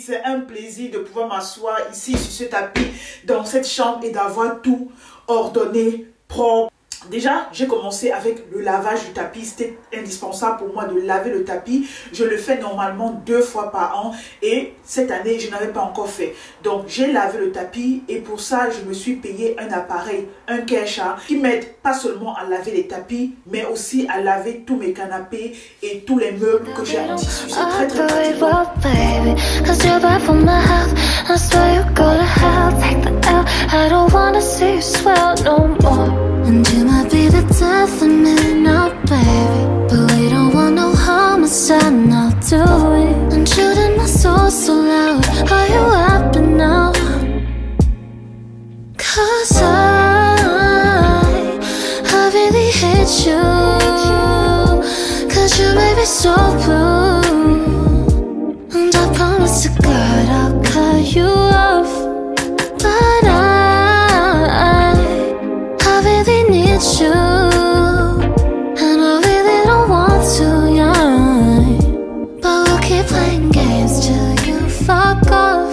c'est un plaisir de pouvoir m'asseoir ici sur ce tapis dans cette chambre et d'avoir tout ordonné, propre. Déjà, j'ai commencé avec le lavage du tapis. C'était indispensable pour moi de laver le tapis. Je le fais normalement 2 fois par an et cette année, je n'avais pas encore fait. Donc, j'ai lavé le tapis et pour ça, je me suis payé un appareil, un Kesha, qui m'aide pas seulement à laver les tapis, mais aussi à laver tous mes canapés et tous les meubles que j'ai en tissu. C'est très pratique. And you might be the death of me now, baby, but we don't want no homicide now, do we? I'm shooting my soul so loud. Are you happy now? 'Cause I really hate you, 'cause you made me so blue. And I promise to God I'll cut you off, but I really need you, and I really don't want to, yeah. But we'll keep playing games till you fuck off.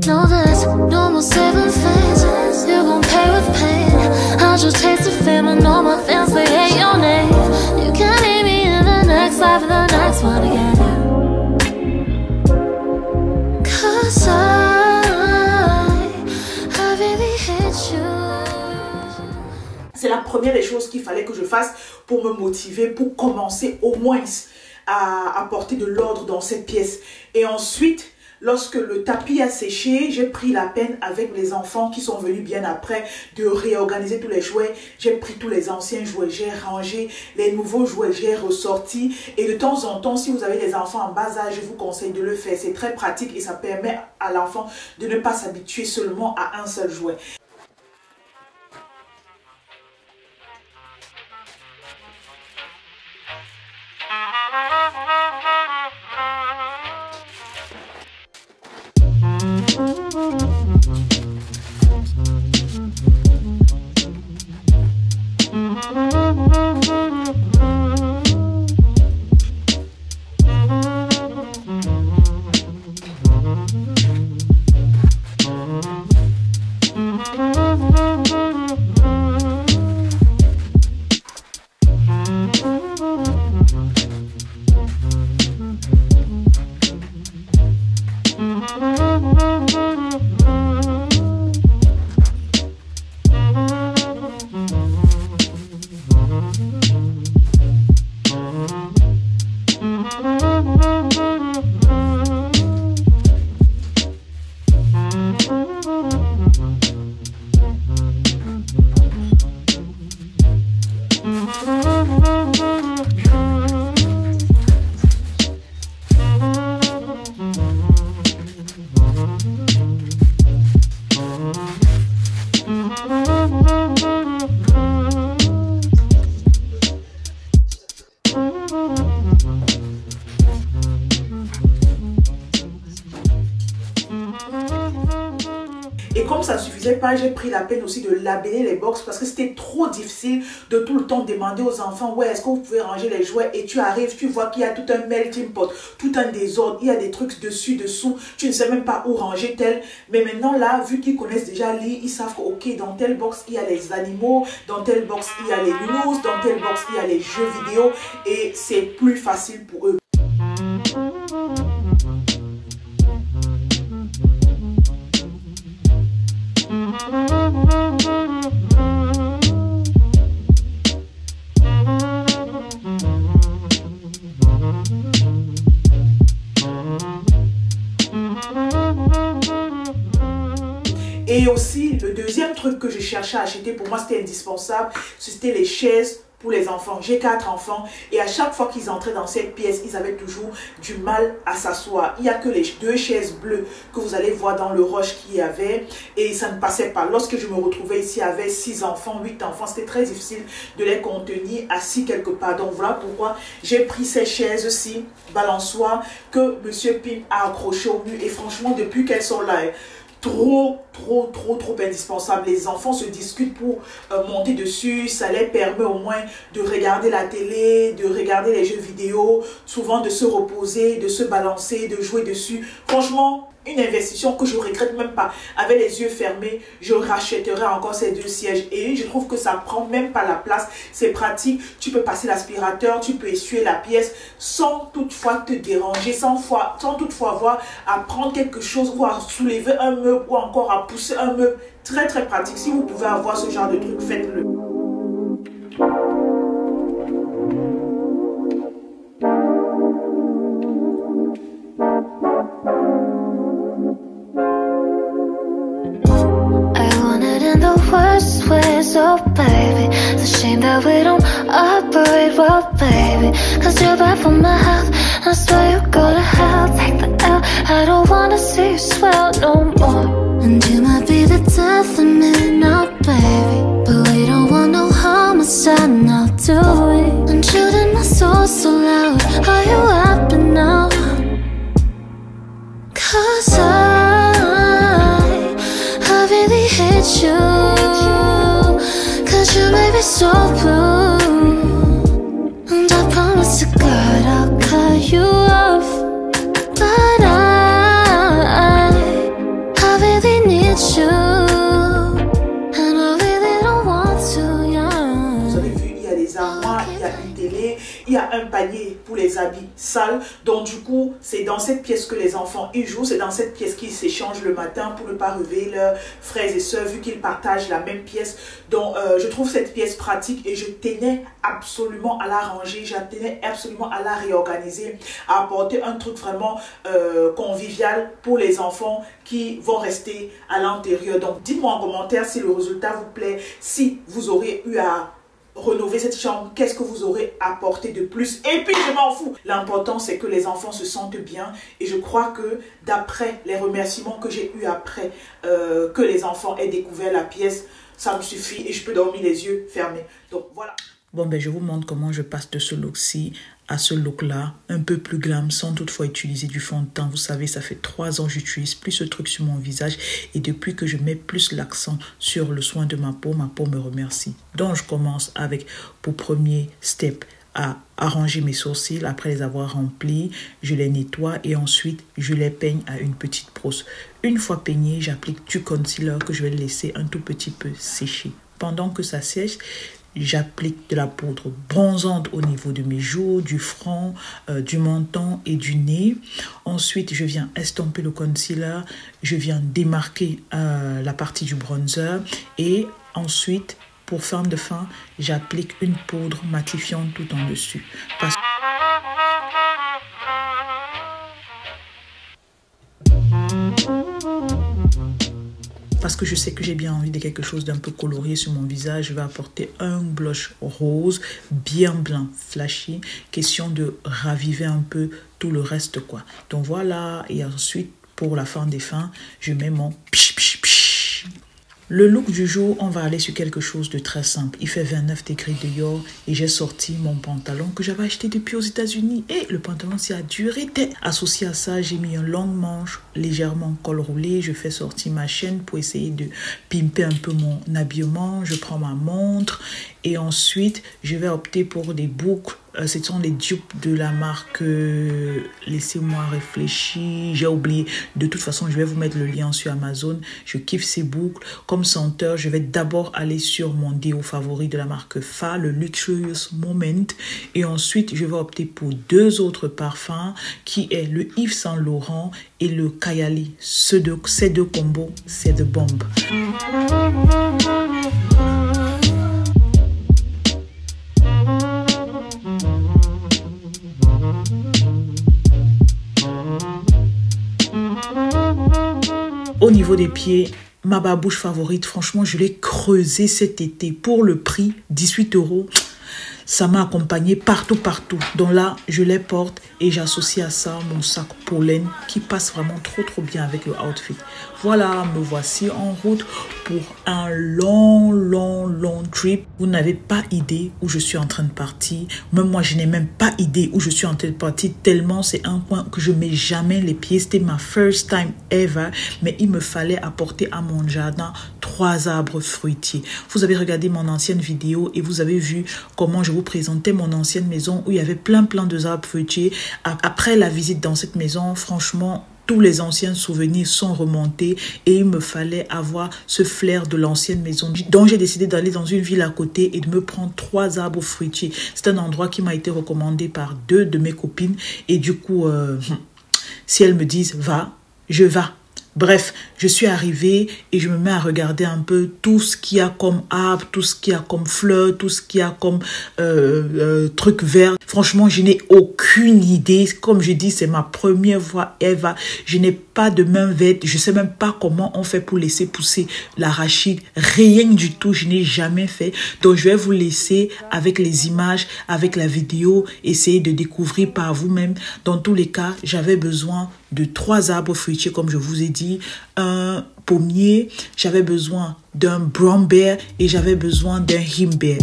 No, there's no more saving face. You gon' pay with pain. I just taste the fame and all my fans, they hate your name. You can meet me in the next life and the next one again. 'Cause I really hate you. C'est la première des choses qu'il fallait que je fasse pour me motiver, pour commencer au moins à apporter de l'ordre dans cette pièce. Et ensuite, lorsque le tapis a séché, j'ai pris la peine avec les enfants qui sont venus bien après de réorganiser tous les jouets. J'ai pris tous les anciens jouets, j'ai rangé les nouveaux jouets, j'ai ressorti. Et de temps en temps, si vous avez des enfants en bas âge, je vous conseille de le faire. C'est très pratique et ça permet à l'enfant de ne pas s'habituer seulement à un seul jouet. Et comme ça ne suffisait pas, j'ai pris la peine aussi de labeller les box parce que c'était trop difficile de tout le temps demander aux enfants, ouais, est-ce que vous pouvez ranger les jouets? Et tu arrives, tu vois qu'il y a tout un melting pot, tout un désordre, il y a des trucs dessus, dessous, tu ne sais même pas où ranger tel. Mais maintenant là, vu qu'ils connaissent déjà lire, ils savent que ok, dans telle box il y a les animaux, dans telle box il y a les news, dans telle box il y a les jeux vidéo et c'est plus facile pour eux. Et aussi, le deuxième truc que je cherchais à acheter, pour moi c'était indispensable, c'était les chaises pour les enfants. J'ai 4 enfants et à chaque fois qu'ils entraient dans cette pièce, ils avaient toujours du mal à s'asseoir. Il n'y a que les 2 chaises bleues que vous allez voir dans le rush qu'il y avait et ça ne passait pas. Lorsque je me retrouvais ici avec 6 enfants, 8 enfants, c'était très difficile de les contenir assis quelque part. Donc voilà pourquoi j'ai pris ces chaises-ci, balançoires, que Monsieur Pim a accrochées au mur et franchement depuis qu'elles sont là, trop indispensable. Les enfants se discutent pour monter dessus, ça les permet au moins de regarder la télé, de regarder les jeux vidéo, souvent de se reposer, de se balancer, de jouer dessus. Franchement, une investition que je ne regrette même pas. Avec les yeux fermés, je rachèterai encore ces 2 sièges. Et je trouve que ça prend même pas la place. C'est pratique. Tu peux passer l'aspirateur, tu peux essuyer la pièce sans toutefois te déranger, sans toutefois avoir à prendre quelque chose ou à soulever un meuble ou encore à pousser un meuble. Très pratique. Si vous pouvez avoir ce genre de truc, faites-le. So baby, the shame that we don't operate well, baby. Cause you're bad for my health, I swear you go to hell. Take the L, I don't wanna see you swell no more. And you might be the death of me now, baby, but we don't want no homicide now, do we? And shooting my soul so loud, are you happy now? Cause I really hate you. You may be so blue, and I promise to God I'll cut you off. But I really need you, and I really don't want to, yeah. Vous avez vu, il y a des armoires, il y a une télé, il y a un panier pour les habits sales. Donc du coup, c'est dans cette pièce que les enfants y jouent. C'est dans cette pièce qu'ils s'échangent le matin pour ne pas réveiller leurs frères et sœurs vu qu'ils partagent la même pièce. Donc je trouve cette pièce pratique et je tenais absolument à la ranger. Je tenais absolument à la réorganiser, à apporter un truc vraiment convivial pour les enfants qui vont rester à l'intérieur. Donc dites-moi en commentaire si le résultat vous plaît, si vous aurez eu à rénover cette chambre, qu'est-ce que vous aurez apporté de plus. Et puis je m'en fous, l'important c'est que les enfants se sentent bien et je crois que d'après les remerciements que j'ai eu après que les enfants aient découvert la pièce, ça me suffit et je peux dormir les yeux fermés. Donc voilà. Bon ben je vous montre comment je passe de ce look-ci à ce look-là, un peu plus glam, sans toutefois utiliser du fond de teint. Vous savez, ça fait 3 ans que j'utilise plus ce truc sur mon visage et depuis que je mets plus l'accent sur le soin de ma peau me remercie. Donc je commence avec, pour premier step, à arranger mes sourcils. Après les avoir remplis, je les nettoie et ensuite je les peigne à une petite brosse. Une fois peignés, j'applique du concealer que je vais laisser un tout petit peu sécher. Pendant que ça sèche, j'applique de la poudre bronzante au niveau de mes joues, du front, du menton et du nez. Ensuite, je viens estomper le concealer. Je viens démarquer la partie du bronzer. Et ensuite, pour fin de fin, j'applique une poudre matifiante tout en dessus. Parce que je sais que j'ai bien envie de quelque chose d'un peu coloré sur mon visage, je vais apporter un blush rose, bien blanc, flashy. Question de raviver un peu tout le reste, quoi. Donc voilà, et ensuite, pour la fin des fins, je mets mon psh psh psh. Le look du jour, on va aller sur quelque chose de très simple. Il fait 29 degrés dehors et j'ai sorti mon pantalon que j'avais acheté depuis aux États-Unis. Et le pantalon, s'y a duré. Associé à ça, j'ai mis un long manche, légèrement col roulé. Je fais sortir ma chaîne pour essayer de pimper un peu mon habillement. Je prends ma montre et ensuite, je vais opter pour des boucles. Ce sont les dupes de la marque Laissez-moi réfléchir. J'ai oublié. De toute façon, je vais vous mettre le lien sur Amazon. Je kiffe ces boucles. Comme senteur, je vais d'abord aller sur mon déo favori de la marque Fa, le Luxurious Moment. Et ensuite, je vais opter pour 2 autres parfums qui est le Yves Saint Laurent et le Kayali. Ces deux combos, c'est de bombe. Au niveau des pieds, ma babouche favorite, franchement, je l'ai creusée cet été pour le prix, 18 €. Ça m'a accompagné partout, partout. Donc là, je les porte et j'associe à ça mon sac pollen qui passe vraiment trop bien avec le outfit. Voilà, me voici en route pour un long trip. Vous n'avez pas idée où je suis en train de partir. Même moi, je n'ai même pas idée où je suis en train de partir tellement c'est un coin que je mets jamais les pieds. C'était ma first time ever. Mais il me fallait apporter à mon jardin 3 arbres fruitiers. Vous avez regardé mon ancienne vidéo et vous avez vu comment je vous présentais mon ancienne maison où il y avait plein de arbres fruitiers. Après la visite dans cette maison, franchement, tous les anciens souvenirs sont remontés et il me fallait avoir ce flair de l'ancienne maison. Donc j'ai décidé d'aller dans une ville à côté et de me prendre 3 arbres fruitiers. C'est un endroit qui m'a été recommandé par 2 de mes copines et du coup, si elles me disent va, je vais. Bref, je suis arrivée et je me mets à regarder un peu tout ce qu'il y a comme arbre, tout ce qu'il y a comme fleurs, tout ce qu'il y a comme trucs verts. Franchement, je n'ai aucune idée. Comme je dis, c'est ma première fois ever. Je n'ai pas de main verte. Je ne sais même pas comment on fait pour laisser pousser l'arachide. Rien du tout, je n'ai jamais fait. Donc, je vais vous laisser avec les images, avec la vidéo, essayer de découvrir par vous-même. Dans tous les cas, j'avais besoin de 3 arbres fruitiers, comme je vous ai dit, un pommier, j'avais besoin d'un brown bear et j'avais besoin d'un himbeer.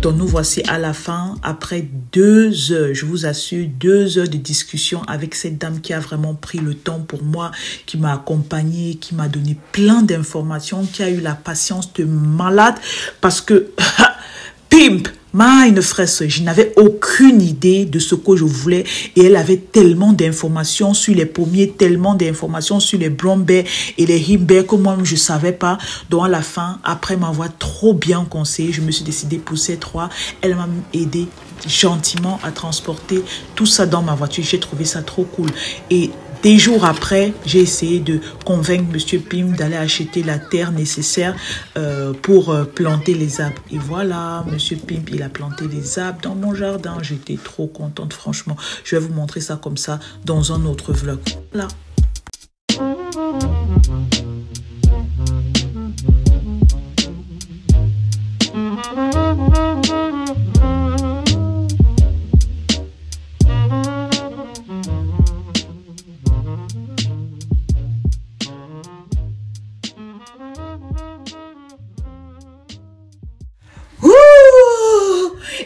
Donc nous voici à la fin, après 2 heures, je vous assure, 2 heures de discussion avec cette dame qui a vraiment pris le temps pour moi, qui m'a accompagnée, qui m'a donné plein d'informations, qui a eu la patience de malade parce que, pimp, une fraise, je n'avais aucune idée de ce que je voulais et elle avait tellement d'informations sur les pommiers, tellement d'informations sur les brown bears et les himbeers que moi je ne savais pas. Donc à la fin, après m'avoir trop bien conseillé, je me suis décidée pour ces 3. Elle m'a aidé gentiment à transporter tout ça dans ma voiture. J'ai trouvé ça trop cool. Et des jours après, j'ai essayé de convaincre Monsieur Pim d'aller acheter la terre nécessaire pour planter les arbres. Et voilà, Monsieur Pim, il a planté des arbres dans mon jardin. J'étais trop contente, franchement. Je vais vous montrer ça comme ça dans un autre vlog. Voilà.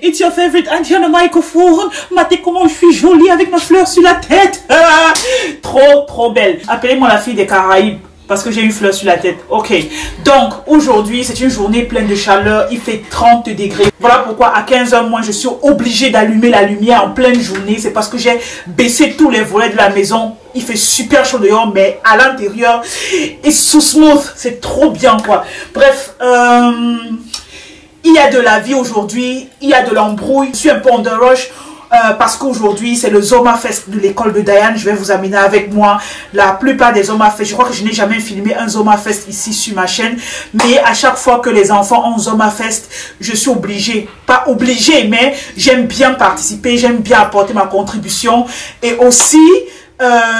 It's your favorite auntie on the microphone. Matez comment je suis jolie avec ma fleur sur la tête. Trop belle. Appelez-moi la fille des Caraïbes parce que j'ai une fleur sur la tête. Ok. Donc aujourd'hui, c'est une journée pleine de chaleur. Il fait 30 degrés. Voilà pourquoi à 15 h moins, je suis obligée d'allumer la lumière en pleine journée. C'est parce que j'ai baissé tous les volets de la maison. Il fait super chaud dehors, mais à l'intérieur, it's so smooth. C'est trop bien quoi. Bref, il y a de la vie aujourd'hui, il y a de l'embrouille. Je suis un peu on the rush parce qu'aujourd'hui, c'est le Zoma Fest de l'école de Diane. Je vais vous amener avec moi la plupart des Zoma Fest. Je crois que je n'ai jamais filmé un Zoma Fest ici sur ma chaîne. Mais à chaque fois que les enfants ont Zoma Fest, je suis obligée. Pas obligée, mais j'aime bien participer. J'aime bien apporter ma contribution. Et aussi...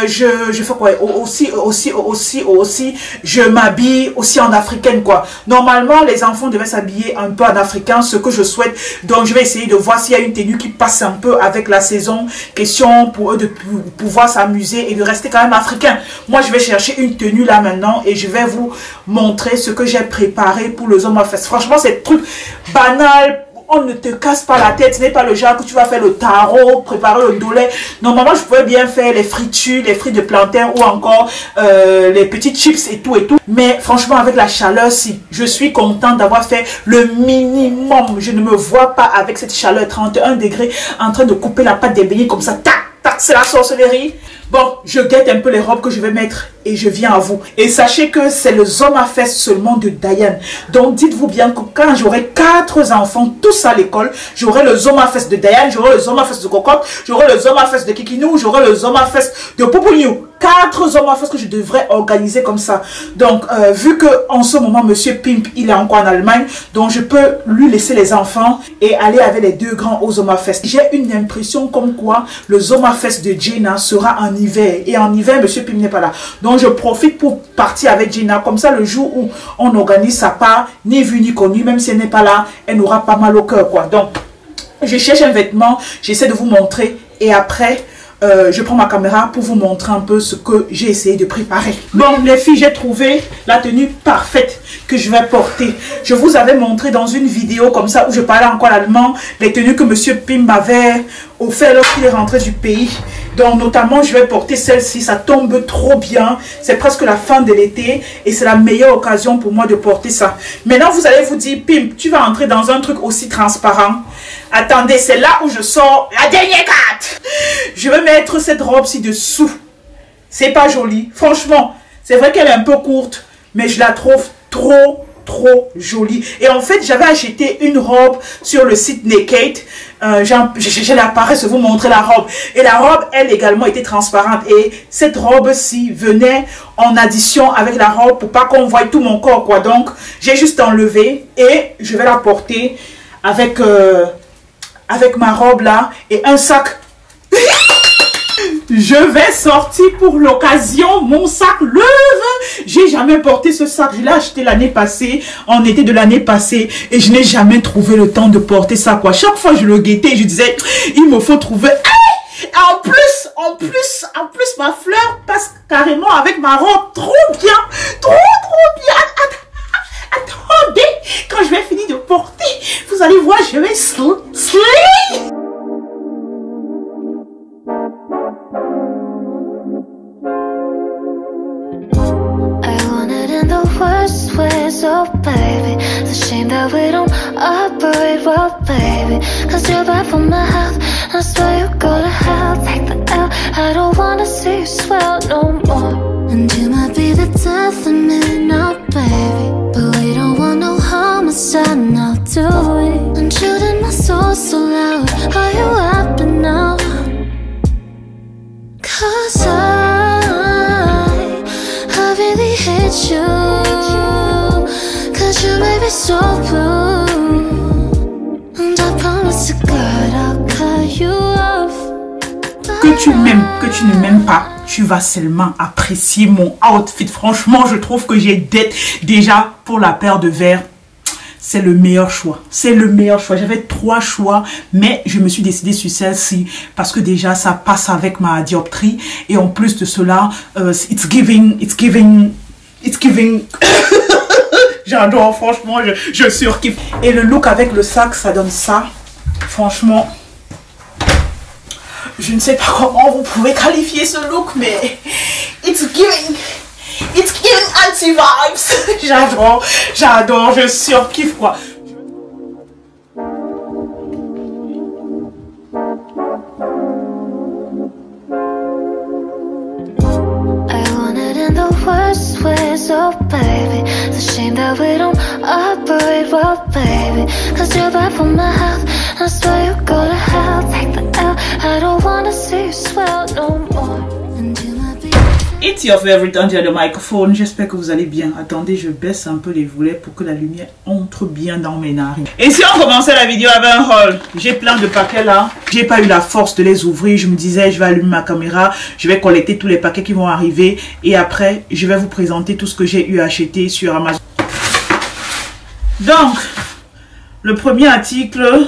je fais quoi aussi je m'habille aussi en africaine quoi. Normalement les enfants devaient s'habiller un peu en africain, ce que je souhaite. Donc je vais essayer de voir s'il y a une tenue qui passe un peu avec la saison, question pour eux de pouvoir s'amuser et de rester quand même africain. Moi je vais chercher une tenue là maintenant et je vais vous montrer ce que j'ai préparé pour le Zoma Fest. Franchement c'est truc banal. on ne te casse pas la tête. Ce n'est pas le genre que tu vas faire le tarot, préparer le doulet. Normalement, je pouvais bien faire les fritures, les frites de plantain ou encore les petites chips et tout et tout. Mais franchement, avec la chaleur, si je suis contente d'avoir fait le minimum. Je ne me vois pas avec cette chaleur 31 degrés en train de couper la pâte des beignets comme ça. Tac, tac, c'est la sorcellerie. Bon, je guette un peu les robes que je vais mettre et je viens à vous. Et sachez que c'est le Zoma Fest seulement de Diane. Donc dites-vous bien que quand j'aurai 4 enfants, tous à l'école, j'aurai le Zoma Fest de Diane, j'aurai le Zoma Fest de Cocotte, j'aurai le Zoma Fest de Kikinou, j'aurai le Zoma Fest de Poupouliou. 4 Zoma Fest que je devrais organiser comme ça. Donc vu que en ce moment Monsieur Pimp il est encore en Allemagne, donc je peux lui laisser les enfants et aller avec les 2 grands au Zoma Fest. J'ai une impression comme quoi le Zoma Fest de Gina sera en hiver. Et en hiver, Monsieur Pim n'est pas là. Donc, je profite pour partir avec Gina. Comme ça, le jour où on organise sa part, ni vu ni connu, même si elle n'est pas là, elle n'aura pas mal au cœur, quoi. Donc, je cherche un vêtement, j'essaie de vous montrer. Et après, je prends ma caméra pour vous montrer un peu ce que j'ai essayé de préparer. Bon, les filles, j'ai trouvé la tenue parfaite que je vais porter. Je vous avais montré dans une vidéo comme ça où je parlais encore l'allemand, les tenues que Monsieur Pim m'avait offert lorsqu'il est rentré du pays. Donc notamment je vais porter celle-ci, ça tombe trop bien, c'est presque la fin de l'été et c'est la meilleure occasion pour moi de porter ça. Maintenant vous allez vous dire, Pim, tu vas entrer dans un truc aussi transparent. Attendez, c'est là où je sors la dernière carte. Je vais mettre cette robe ci-dessous. C'est pas joli, franchement, c'est vrai qu'elle est un peu courte, mais je la trouve trop jolie. Et en fait, j'avais acheté une robe sur le site Naked. J'ai l'appareil de vous montrer la robe. Et la robe, elle également était transparente. Et cette robe-ci venait en addition avec la robe pour pas qu'on voie tout mon corps, quoi. Donc, j'ai juste enlevé et je vais la porter avec, avec ma robe là et un sac. Je vais sortir pour l'occasion mon sac Loewe. J'ai jamais porté ce sac. Je l'ai acheté l'année passée, en été de l'année passée. Et je n'ai jamais trouvé le temps de porter ça, quoi. Chaque fois, je le guettais. Je disais, il me faut trouver... Hey! En plus, ma fleur passe carrément avec ma robe. Trop bien. Trop bien. Attendez. Quand je vais finir de porter, vous allez voir, je vais slay. Worst ways, oh baby. The shame that we don't operate well, baby. Cause you're bad for my health. I swear you go to hell. Take the L. I don't wanna see you swell no more. And you might be the death of me now, baby. But we don't want no homicide now, do we? And shooting my soul so loud. Are you happy now? Cause I really hate you. You made me so blue. And I promise to God I'll cut you off. Que tu m'aimes, que tu ne m'aimes pas, tu vas seulement apprécier mon outfit. Franchement, je trouve que j'ai déjà pour la paire de verres. C'est le meilleur choix. C'est le meilleur choix. J'avais 3 choix, mais je me suis décidée sur celle-ci parce que déjà ça passe avec ma dioptrie et en plus de cela, it's giving. J'adore, franchement, je surkiffe. Et le look avec le sac, ça donne ça. Franchement, je ne sais pas comment vous pouvez qualifier ce look, mais it's giving anti-vibes. J'adore, je surkiffe, quoi. Worst ways, oh baby. The shame that we don't operate well, baby. Cause you're bad for my health. I swear you go to hell. Take the L. I don't wanna see you swell no more. And you might be... It's your favorite under the microphone. J'espère que vous allez bien. Attendez, je baisse un peu les volets pour que la lumière entre bien dans mes narines. Et si on commençait la vidéo avec un haul, j'ai plein de paquets là. J'ai pas eu la force de les ouvrir. Je me disais, je vais allumer ma caméra, je vais collecter tous les paquets qui vont arriver et après, je vais vous présenter tout ce que j'ai eu à acheter sur Amazon. Donc, le premier article,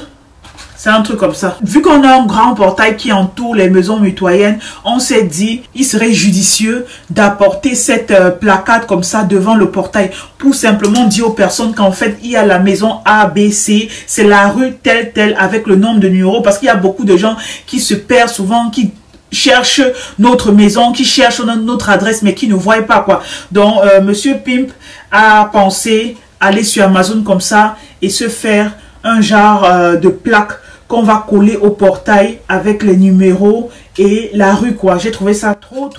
C'est un truc comme ça. Vu qu'on a un grand portail qui entoure les maisons mitoyennes, on s'est dit, il serait judicieux d'apporter cette placard comme ça devant le portail pour simplement dire aux personnes qu'en fait, il y a la maison A, B, C, c'est la rue telle avec le nombre de numéros parce qu'il y a beaucoup de gens qui se perdent souvent, qui cherchent notre maison, qui cherchent notre adresse mais qui ne voient pas quoi. Donc, Monsieur Pimp a pensé aller sur Amazon comme ça et se faire un genre de plaque qu'on va coller au portail avec les numéros et la rue quoi. J'ai trouvé ça trop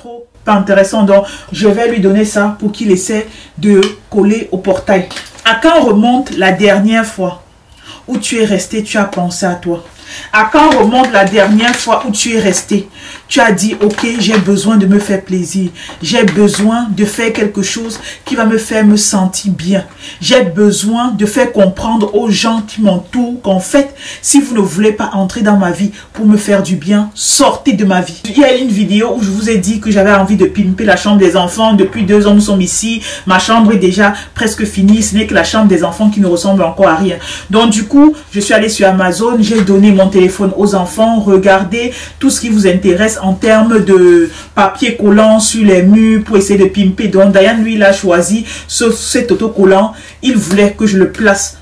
pas intéressant, donc je vais lui donner ça pour qu'il essaie de coller au portail. À quand remonte la dernière fois où tu es resté, tu as pensé à toi? À quand remonte la dernière fois où tu es resté? Tu as dit, ok, j'ai besoin de me faire plaisir. J'ai besoin de faire quelque chose qui va me faire me sentir bien. J'ai besoin de faire comprendre aux gens qui m'entourent qu'en fait, si vous ne voulez pas entrer dans ma vie pour me faire du bien, sortez de ma vie. Il y a une vidéo où je vous ai dit que j'avais envie de pimper la chambre des enfants. Depuis 2 ans, nous sommes ici. Ma chambre est déjà presque finie. Ce n'est que la chambre des enfants qui ne ressemble encore à rien. Donc du coup, je suis allée sur Amazon. J'ai donné mon téléphone aux enfants. Regardez tout ce qui vous intéresse en termes de papier collant sur les murs pour essayer de pimper. Donc Diane, lui, il a choisi cet autocollant. Il voulait que je le place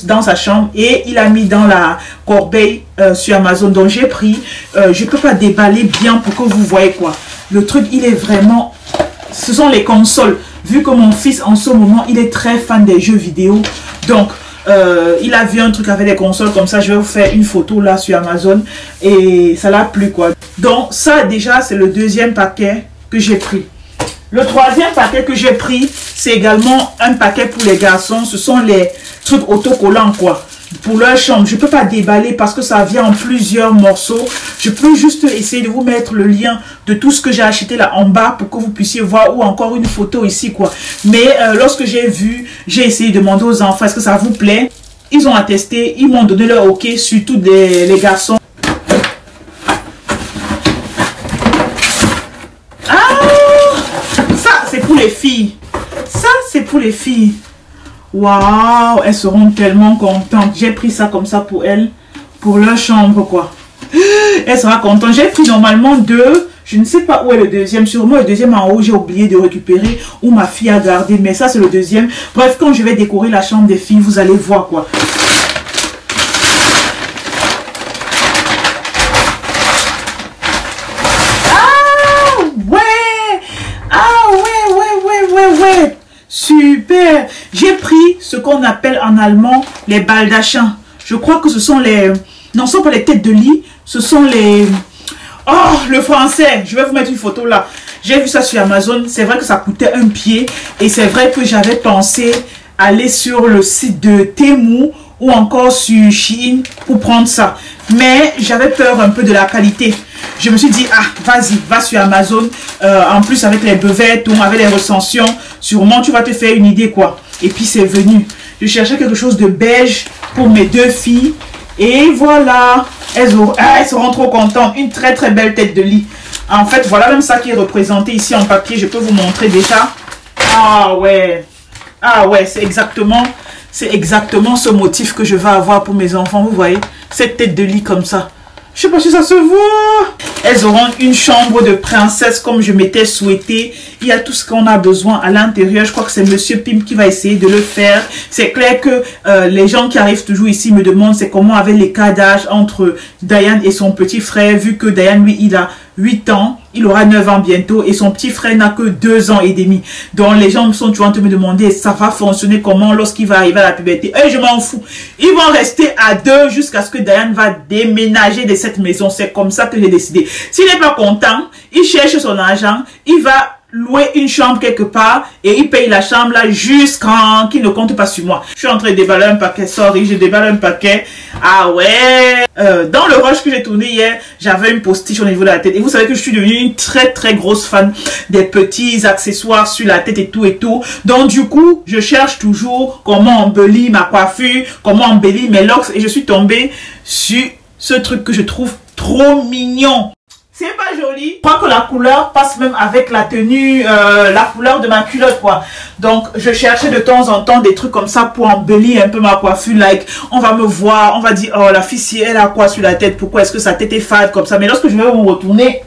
dans sa chambre et il a mis dans la corbeille sur Amazon. Donc j'ai pris, je peux pas déballer bien pour que vous voyez quoi. Le truc, il est vraiment, ce sont les consoles. Vu que mon fils en ce moment, il est très fan des jeux vidéo. Donc il a vu un truc avec des consoles comme ça. Je vais vous faire une photo là sur Amazon et ça l'a plu quoi. Donc ça déjà c'est le deuxième paquet que j'ai pris. Le troisième paquet que j'ai pris, c'est également un paquet pour les garçons. Ce sont les trucs autocollants quoi, pour leur chambre. Je ne peux pas déballer parce que ça vient en plusieurs morceaux. Je peux juste essayer de vous mettre le lien de tout ce que j'ai acheté là en bas pour que vous puissiez voir, ou encore une photo ici quoi. Mais lorsque j'ai vu, j'ai essayé de demander aux enfants est-ce que ça vous plaît. Ils ont attesté, ils m'ont donné leur ok, surtout les garçons. C'est pour les filles. Ça, c'est pour les filles. Waouh, elles seront tellement contentes. J'ai pris ça comme ça pour elles, pour leur chambre, quoi. Elle sera contente. J'ai pris normalement 2. Je ne sais pas où est le deuxième. Sûrement le deuxième en haut, j'ai oublié de récupérer, où ma fille a gardé. Mais ça, c'est le deuxième. Bref, quand je vais décorer la chambre des filles, vous allez voir, quoi. Super. J'ai pris ce qu'on appelle en allemand les baldachins. Je crois que ce sont les... Non, ce ne sont pas les têtes de lit. Ce sont les... Oh, le français. Je vais vous mettre une photo là. J'ai vu ça sur Amazon. C'est vrai que ça coûtait un pied. Et c'est vrai que j'avais pensé aller sur le site de Temu ou encore sur Shein pour prendre ça. Mais j'avais peur un peu de la qualité. Je me suis dit, ah, vas-y, va sur Amazon. En plus, avec les brevets, avec les recensions, sûrement, tu vas te faire une idée, quoi. Et puis, c'est venu. Je cherchais quelque chose de beige pour mes 2 filles. Et voilà. Elles seront trop contentes. Une très, très belle tête de lit. En fait, voilà même ça qui est représenté ici en papier. Je peux vous montrer déjà. Ah, ouais. Ah, ouais, c'est exactement ce motif que je vais avoir pour mes enfants. Vous voyez, cette tête de lit comme ça. Je sais pas si ça se voit. Elles auront une chambre de princesse comme je m'étais souhaité. Il y a tout ce qu'on a besoin à l'intérieur. Je crois que c'est Monsieur Pim qui va essayer de le faire. C'est clair que les gens qui arrivent toujours ici me demandent c'est comment avec les cas d'âge entre Diane et son petit frère. Vu que Diane, lui, il a 8 ans. Il aura 9 ans bientôt et son petit frère n'a que 2 ans et demi. Donc les gens sont toujours en train de me demander ça va fonctionner comment lorsqu'il va arriver à la puberté. Et je m'en fous. Ils vont rester à 2 jusqu'à ce que Diane va déménager de cette maison. C'est comme ça que j'ai décidé. S'il n'est pas content, il cherche son argent, il va louer une chambre quelque part et il paye la chambre là jusqu'à qu'il ne compte pas sur moi. Je suis en train de déballer un paquet, sorry, je déballe un paquet. Ah ouais. Dans le rush que j'ai tourné hier, j'avais une postiche au niveau de la tête. Et vous savez que je suis devenue une très très grosse fan des petits accessoires sur la tête et tout et tout. Donc du coup, je cherche toujours comment embellir ma coiffure, comment embellir mes locks. Et je suis tombée sur ce truc que je trouve trop mignon. C'est pas joli. Je crois que la couleur passe même avec la tenue, la couleur de ma culotte, quoi. Donc, je cherchais de temps en temps des trucs comme ça pour embellir un peu ma coiffure. Like, on va me voir, on va dire, oh, la fille, si elle a quoi sur la tête? Pourquoi est-ce que sa tête est fade comme ça? Mais lorsque je vais me retourner,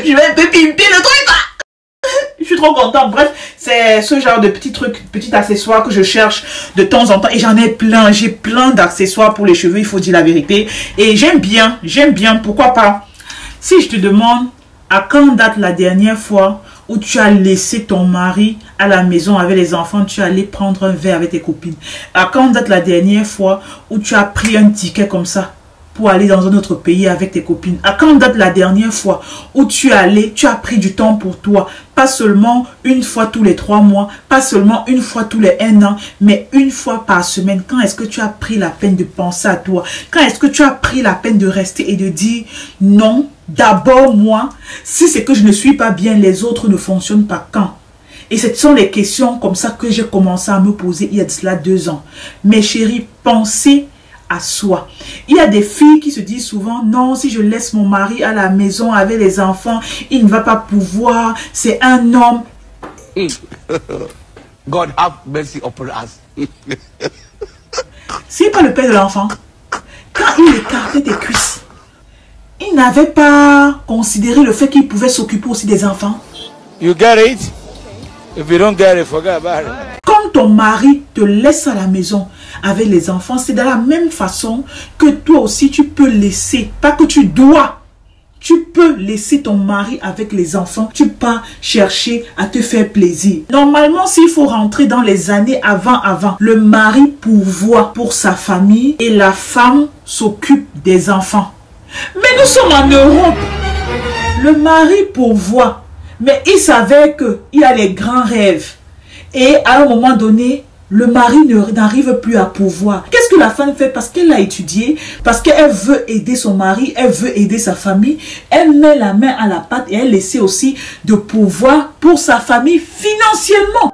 je vais un peu pimper le truc, quoi. Je suis trop contente. Bref, c'est ce genre de petits trucs, petits accessoires que je cherche de temps en temps. Et j'en ai plein. J'ai plein d'accessoires pour les cheveux, il faut dire la vérité. Et j'aime bien, pourquoi pas. Si je te demande, à quand date la dernière fois où tu as laissé ton mari à la maison avec les enfants, tu es allé prendre un verre avec tes copines? À quand date la dernière fois où tu as pris un ticket comme ça pour aller dans un autre pays avec tes copines? À quand date la dernière fois où tu es allé, tu as pris du temps pour toi? Pas seulement une fois tous les 3 mois, pas seulement une fois tous les 1 an, mais une fois par semaine. Quand est-ce que tu as pris la peine de penser à toi? Quand est-ce que tu as pris la peine de rester et de dire non, d'abord moi, si c'est que je ne suis pas bien, les autres ne fonctionnent pas quand? Et ce sont les questions comme ça que j'ai commencé à me poser il y a de cela 2 ans. Mes chéris, pensez à soi. Il y a des filles qui se disent souvent, non, si je laisse mon mari à la maison avec les enfants, il ne va pas pouvoir, c'est un homme. God have mercy upon us. C'est pas le père de l'enfant. Quand il écartait tes cuisses, il n'avait pas considéré le fait qu'il pouvait s'occuper aussi des enfants. You get it? If you don't get it, forget about it. Quand ton mari te laisse à la maison avec les enfants, c'est de la même façon que toi aussi tu peux laisser, pas que tu dois, tu peux laisser ton mari avec les enfants, tu peux chercher à te faire plaisir. Normalement, s'il faut rentrer dans les années avant, le mari pourvoit pour sa famille et la femme s'occupe des enfants. Mais nous sommes en Europe, le mari pourvoit, mais il savait qu'il a les grands rêves. Et à un moment donné, le mari n'arrive plus à pourvoir. Qu'est-ce que la femme fait? Parce qu'elle a étudié, parce qu'elle veut aider son mari, elle veut aider sa famille. Elle met la main à la pâte et elle essaie aussi de pourvoir pour sa famille financièrement.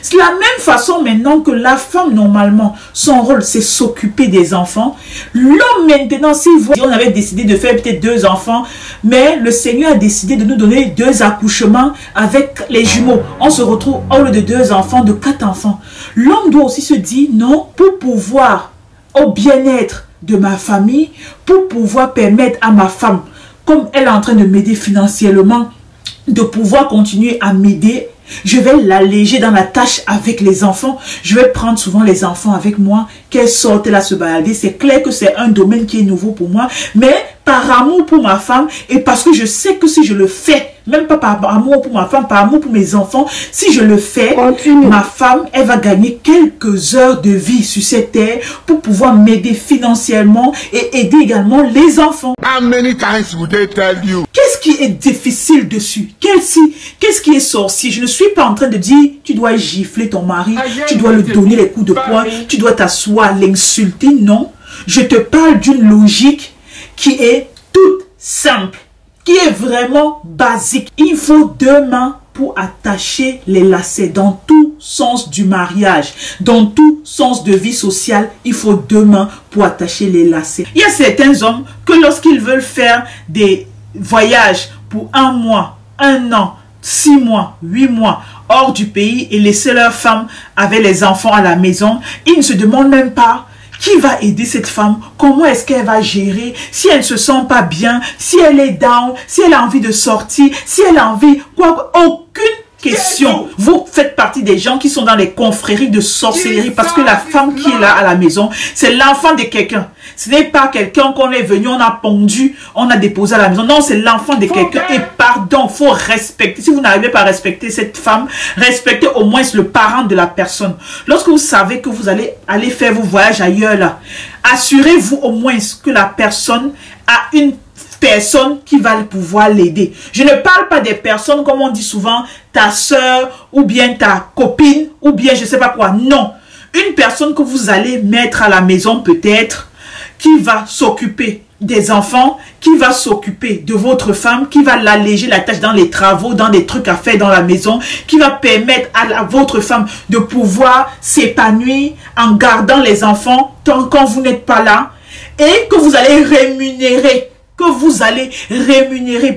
C'est la même façon maintenant que la femme, normalement, son rôle, c'est s'occuper des enfants. L'homme, maintenant, si on avait décidé de faire peut-être 2 enfants, mais le Seigneur a décidé de nous donner 2 accouchements avec les jumeaux. On se retrouve au lieu de 2 enfants, de 4 enfants. L'homme doit aussi se dire, non, pour pouvoir au bien-être de ma famille, pour pouvoir permettre à ma femme, comme elle est en train de m'aider financièrement, de pouvoir continuer à m'aider. Je vais l'alléger dans la tâche avec les enfants. Je vais prendre souvent les enfants avec moi, qu'elles sortent là se balader. C'est clair que c'est un domaine qui est nouveau pour moi. Mais par amour pour ma femme et parce que je sais que si je le fais, même pas par amour pour ma femme, par amour pour mes enfants, si je le fais, ma femme, elle va gagner quelques heures de vie sur cette terre pour pouvoir m'aider financièrement et aider également les enfants. How many times would they tell you? Qu'est-ce qui est difficile dessus? Qu'est-ce qui est sorcier? Je ne suis pas en train de dire, tu dois gifler ton mari, tu dois lui donner les coups de poing, tu dois t'asseoir, l'insulter. Non, je te parle d'une logique qui est toute simple, qui est vraiment basique. Il faut 2 mains pour attacher les lacets dans tout sens du mariage, dans tout sens de vie sociale. Il faut 2 mains pour attacher les lacets. Il y a certains hommes que lorsqu'ils veulent faire des voyages pour 1 mois, 1 an, 6 mois, 8 mois hors du pays et laisser leur femme avec les enfants à la maison, ils ne se demandent même pas qui va aider cette femme, comment est-ce qu'elle va gérer, si elle ne se sent pas bien, si elle est down, si elle a envie de sortir, si elle a envie, quoi, aucune question. Vous faites partie des gens qui sont dans les confréries de sorcellerie parce que la femme qui est là à la maison, c'est l'enfant de quelqu'un. Ce n'est pas quelqu'un qu'on est venu, on a pondu, on a déposé à la maison. Non, c'est l'enfant de quelqu'un. Et pardon, il faut respecter. Si vous n'arrivez pas à respecter cette femme, respectez au moins le parent de la personne. Lorsque vous savez que vous allez faire vos voyages ailleurs, là, assurez-vous au moins que la personne a une personne qui va pouvoir l'aider. Je ne parle pas des personnes, comme on dit souvent, ta soeur, ou bien ta copine, ou bien je ne sais pas quoi. Non. Une personne que vous allez mettre à la maison peut-être, qui va s'occuper des enfants, qui va s'occuper de votre femme, qui va l'alléger la tâche dans les travaux, dans des trucs à faire dans la maison, qui va permettre à votre femme de pouvoir s'épanouir en gardant les enfants tant quand vous n'êtes pas là. et que vous allez rémunérer.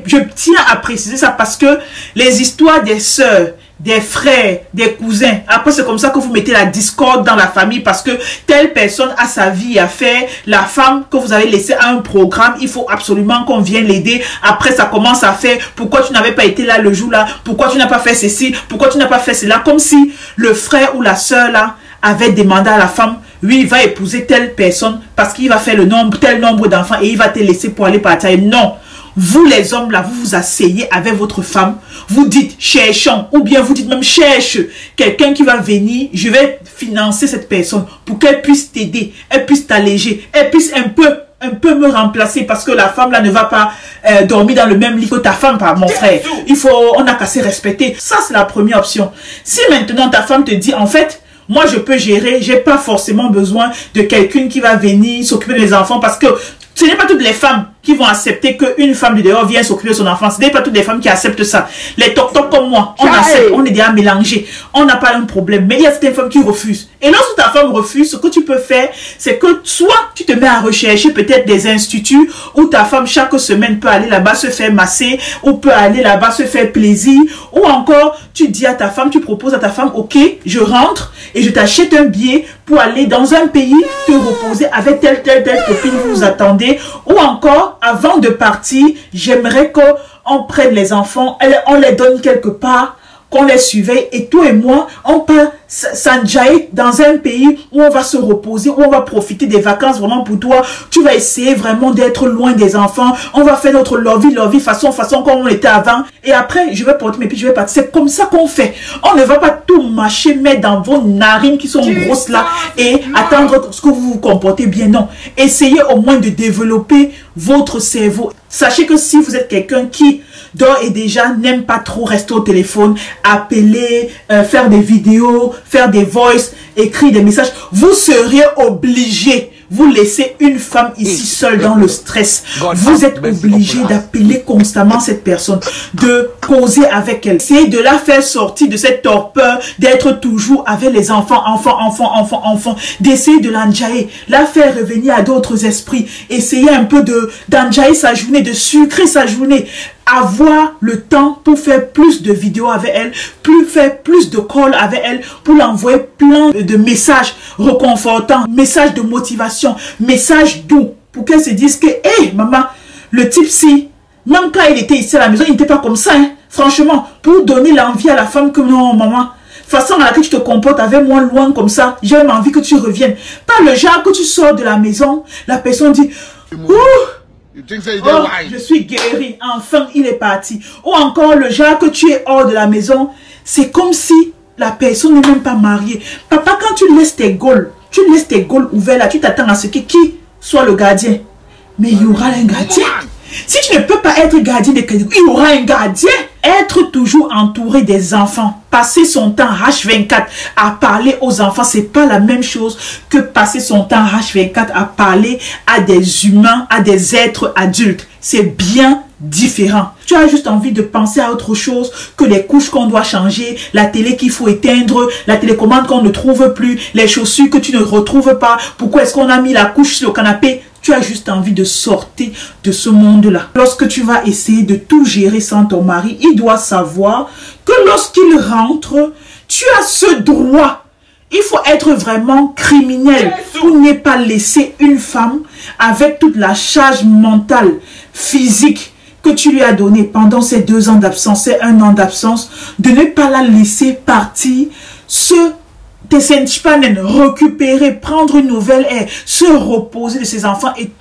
Je tiens à préciser ça parce que les histoires des sœurs, des frères, des cousins, après c'est comme ça que vous mettez la discorde dans la famille parce que telle personne a sa vie à faire, la femme que vous avez laissée à un programme, il faut absolument qu'on vienne l'aider. Après ça commence à faire, pourquoi tu n'avais pas été là le jour là, pourquoi tu n'as pas fait ceci, pourquoi tu n'as pas fait cela, comme si le frère ou la sœur là avait demandé à la femme, oui, il va épouser telle personne parce qu'il va faire tel nombre d'enfants et il va te laisser pour aller partir. Non. Vous les hommes là, vous vous asseyez avec votre femme, vous dites cherchons, ou bien vous dites même cherche quelqu'un qui va venir, je vais financer cette personne pour qu'elle puisse t'aider, elle puisse t'alléger, elle puisse un peu me remplacer parce que la femme là ne va pas dormir dans le même lit que ta femme, par mon frère. On a qu'à se respecter. Ça c'est la première option. Si maintenant ta femme te dit en fait, moi je peux gérer, j'ai pas forcément besoin de quelqu'un qui va venir s'occuper des enfants parce que ce n'est pas toutes les femmes qui vont accepter qu'une femme de dehors vienne s'occuper de son enfant. Ce n'est pas toutes les femmes qui acceptent ça. Les toc-toc comme moi, on accepte, on est déjà mélangés. On n'a pas un problème. Mais il y a certaines femmes qui refusent. Et lorsque ta femme refuse, ce que tu peux faire, c'est que soit tu te mets à rechercher peut-être des instituts où ta femme chaque semaine peut aller là-bas se faire masser, ou peut aller là-bas se faire plaisir, ou encore tu dis à ta femme, tu proposes à ta femme, ok, je rentre et je t'achète un billet pour aller dans un pays, te reposer avec telle copine, vous vous attendez, ou encore, avant de partir, j'aimerais qu'on prenne les enfants, on les donne quelque part, qu'on les surveille et toi et moi, on peut s'enjailler dans un pays où on va se reposer, où on va profiter des vacances vraiment pour toi. Tu vas essayer vraiment d'être loin des enfants. On va faire notre lovey façon comme on était avant. Et après, je vais porter mes pieds, je vais partir. C'est comme ça qu'on fait. On ne va pas tout mâcher, mettre dans vos narines qui sont grosses là et attendre ce que vous vous comportez bien. Non. Essayez au moins de développer votre cerveau. Sachez que si vous êtes quelqu'un qui d'ores et déjà n'aime pas trop rester au téléphone, appeler, faire des vidéos, faire des voices, écrire des messages, vous seriez obligé, vous laissez une femme ici seule dans le stress. Vous êtes obligé d'appeler constamment cette personne, de causer avec elle. Essayez de la faire sortir de cette torpeur, d'être toujours avec les enfants, d'essayer de l'enjailler, la faire revenir à d'autres esprits, essayer un peu d'enjailler sa journée, de sucrer sa journée. Avoir le temps pour faire plus de vidéos avec elle, faire plus de calls avec elle, pour l'envoyer plein de messages réconfortants, messages de motivation, messages doux, pour qu'elle se dise que, hé, maman, le type si, même quand il était ici à la maison, il n'était pas comme ça, hein. Franchement, pour donner l'envie à la femme que non, maman, façon à laquelle tu te comportes avec moi loin comme ça, j'ai même envie que tu reviennes. Pas le genre que tu sors de la maison, la personne dit, ouh, oh, je suis guéri, enfin il est parti. Ou encore le genre que tu es hors de la maison, c'est comme si la personne n'est même pas mariée. Papa, quand tu laisses tes gaules ouverts là, tu t'attends à ce que qui soit le gardien. Mais il y aura un gardien. Si tu ne peux pas être gardien de quelqu'un, il y aura un gardien. Être toujours entouré des enfants, passer son temps H24 à parler aux enfants, c'est pas la même chose que passer son temps H24 à parler à des humains, à des êtres adultes. C'est bien différent. Tu as juste envie de penser à autre chose que les couches qu'on doit changer, la télé qu'il faut éteindre, la télécommande qu'on ne trouve plus, les chaussures que tu ne retrouves pas. Pourquoi est-ce qu'on a mis la couche sur le canapé? Tu as juste envie de sortir de ce monde-là. Lorsque tu vas essayer de tout gérer sans ton mari, il doit savoir que lorsqu'il rentre, tu as ce droit. Il faut être vraiment criminel pour ne pas laisser une femme avec toute la charge mentale, physique que tu lui as donnée pendant ces 2 ans d'absence, ces 1 an d'absence, de ne pas la laisser partir, récupérer, prendre une nouvelle air, se reposer de ses enfants et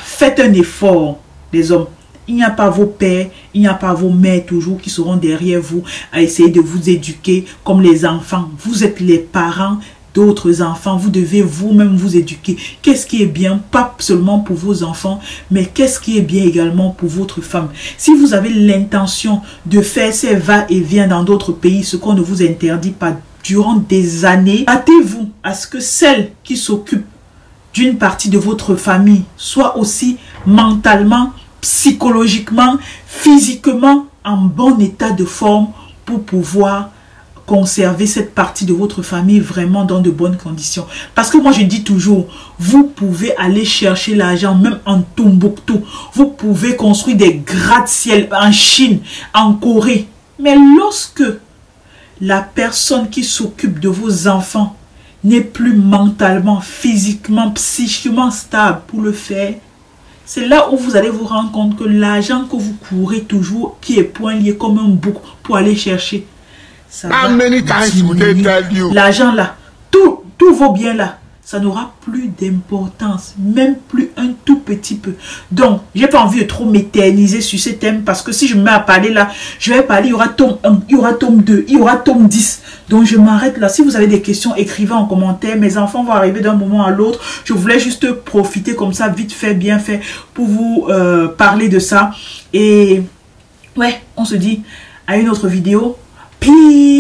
faites un effort, les hommes. Il n'y a pas vos pères, il n'y a pas vos mères toujours qui seront derrière vous à essayer de vous éduquer comme les enfants. Vous êtes les parents d'autres enfants, vous devez vous-même vous éduquer. Qu'est-ce qui est bien, pas seulement pour vos enfants, mais qu'est-ce qui est bien également pour votre femme. Si vous avez l'intention de faire ces va-et-vient dans d'autres pays, ce qu'on ne vous interdit pas durant des années, battez-vous à ce que celle qui s'occupe d'une partie de votre famille soit aussi mentalement, psychologiquement, physiquement en bon état de forme pour pouvoir conserver cette partie de votre famille vraiment dans de bonnes conditions. Parce que moi, je dis toujours, vous pouvez aller chercher l'argent même en Tombouctou. Vous pouvez construire des gratte-ciel en Chine, en Corée. Mais lorsque la personne qui s'occupe de vos enfants n'est plus mentalement, physiquement, psychiquement stable pour le faire, c'est là où vous allez vous rendre compte que l'argent que vous courez toujours, pieds et poings liés comme un bouc pour aller chercher, ça va diminuer. L'argent là, tous vos biens là, ça n'aura plus d'importance, même plus un tout petit peu. Donc, j'ai pas envie de trop m'éterniser sur ce thème parce que si je me mets à parler là, je vais parler, il y aura tome 1, il y aura tome 2, il y aura tome 10. Donc, je m'arrête là. Si vous avez des questions, écrivez en commentaire. Mes enfants vont arriver d'un moment à l'autre. Je voulais juste profiter comme ça, vite fait, bien fait, pour vous parler de ça. Et ouais, on se dit à une autre vidéo. Peace!